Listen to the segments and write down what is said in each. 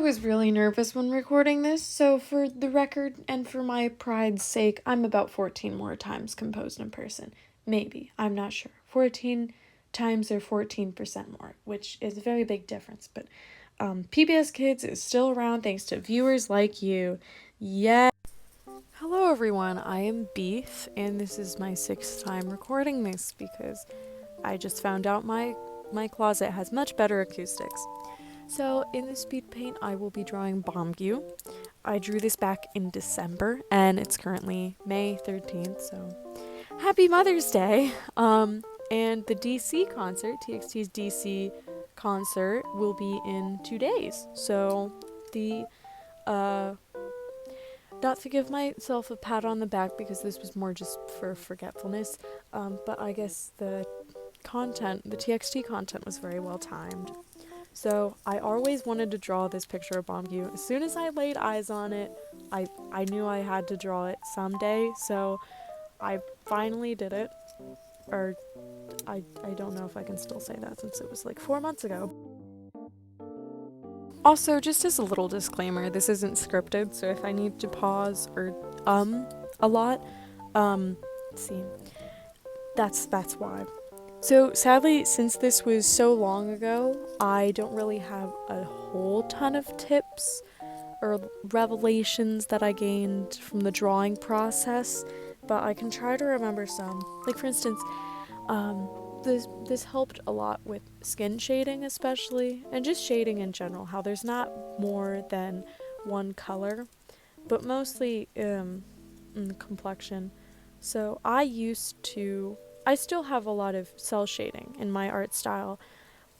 was really nervous when recording this, so for the record and for my pride's sake, I'm about 14 more times composed in person. Maybe, I'm not sure. 14 times or 14% more, which is a very big difference, but PBS Kids is still around thanks to viewers like you. Yeah. Hello everyone, I am Beef, and this is my 6th time recording this because I just found out my closet has much better acoustics. So in the speed paint, I will be drawing Beomgyu. I drew this back in December, and it's currently May 13th, so happy Mother's Day! And the DC concert, TXT's DC concert, will be in 2 days. So not to give myself a pat on the back because this was more just for forgetfulness, but I guess the TXT content was very well timed. So I always wanted to draw this picture of Beomgyu. As soon as I laid eyes on it, I knew I had to draw it someday, so I finally did it. Or I don't know if I can still say that since it was like 4 months ago. Also, just as a little disclaimer, this isn't scripted, so if I need to pause or a lot, see, that's why. So sadly, since this was so long ago, I don't really have a whole ton of tips or revelations that I gained from the drawing process, but I can try to remember some. Like for instance, this helped a lot with skin shading especially, and just shading in general, how there's not more than one color, but mostly in the complexion. So I still have a lot of cell shading in my art style,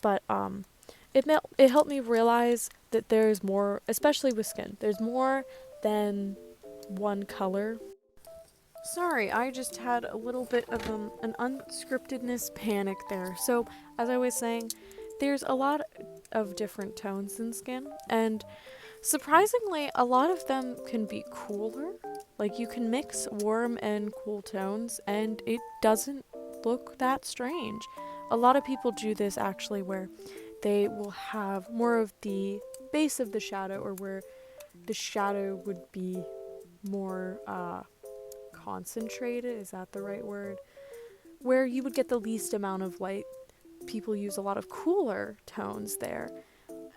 but it helped me realize that there's more, especially with skin, there's more than one color. Sorry, I just had a little bit of an unscriptedness panic there. So, as I was saying, there's a lot of different tones in skin, and surprisingly, a lot of them can be cooler. Like, you can mix warm and cool tones, and it doesn't look that strange. A lot of people do this actually where they will have more of the base of the shadow, or where the shadow would be more concentrated, is that the right word? Where you would get the least amount of light. People use a lot of cooler tones there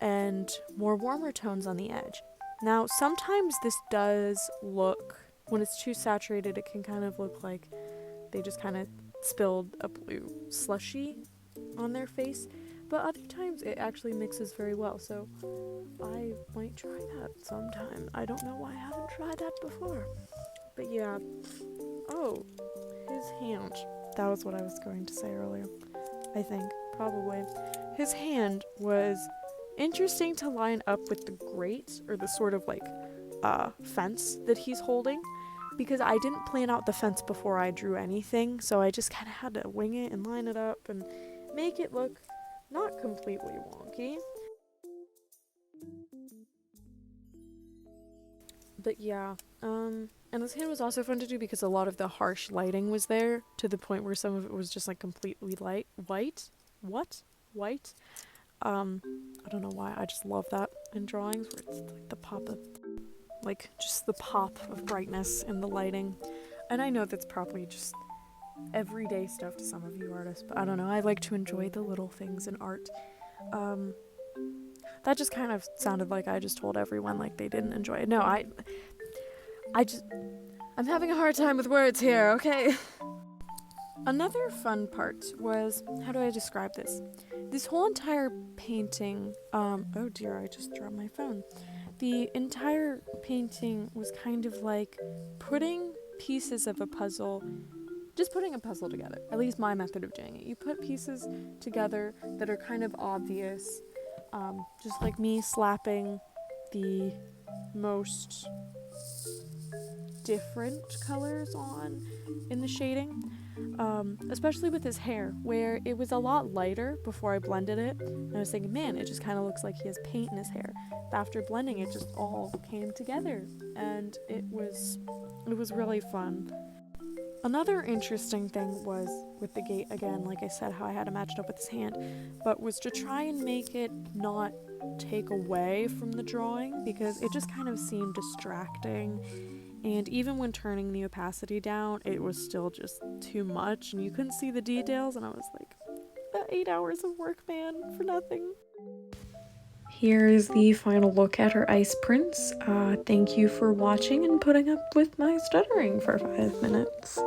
and more warmer tones on the edge. Now, sometimes this does look, when it's too saturated, it can kind of look like they just kind of spilled a blue slushy on their face, but other times it actually mixes very well, so I might try that sometime. I don't know why I haven't tried that before. But yeah. Oh, his hand. That was what I was going to say earlier. I think. Probably. His hand was interesting to line up with the grate, or the sort of like fence that he's holding, because I didn't plan out the fence before I drew anything, so I just kind of had to wing it and line it up and make it look not completely wonky. But yeah, and this hand was also fun to do because a lot of the harsh lighting was there, to the point where some of it was just like completely white. White? I don't know why, I just love that in drawings, where it's like the pop of, like, just the pop of brightness in the lighting. And I know that's probably just everyday stuff to some of you artists, but I don't know, I like to enjoy the little things in art. That just kind of sounded like I just told everyone like they didn't enjoy it. No, I'm having a hard time with words here, okay? Another fun part was, how do I describe this? This whole entire painting, oh dear, I just dropped my phone. The entire painting was kind of like putting pieces of a puzzle, just putting a puzzle together. At least my method of doing it. You put pieces together that are kind of obvious, just like me slapping the most different colors on in the shading, especially with his hair, where it was a lot lighter before I blended it, and I was thinking, man, it just kind of looks like he has paint in his hair. But after blending, it just all came together, and it was really fun. Another interesting thing was with the gate again, like I said, how I had to match it up with his hand, but was to try and make it not take away from the drawing because it just kind of seemed distracting. And even when turning the opacity down, it was still just too much and you couldn't see the details. And I was like, 8 hours of work, man, for nothing. Here is the final look at her ice prints. Thank you for watching and putting up with my stuttering for 5 minutes.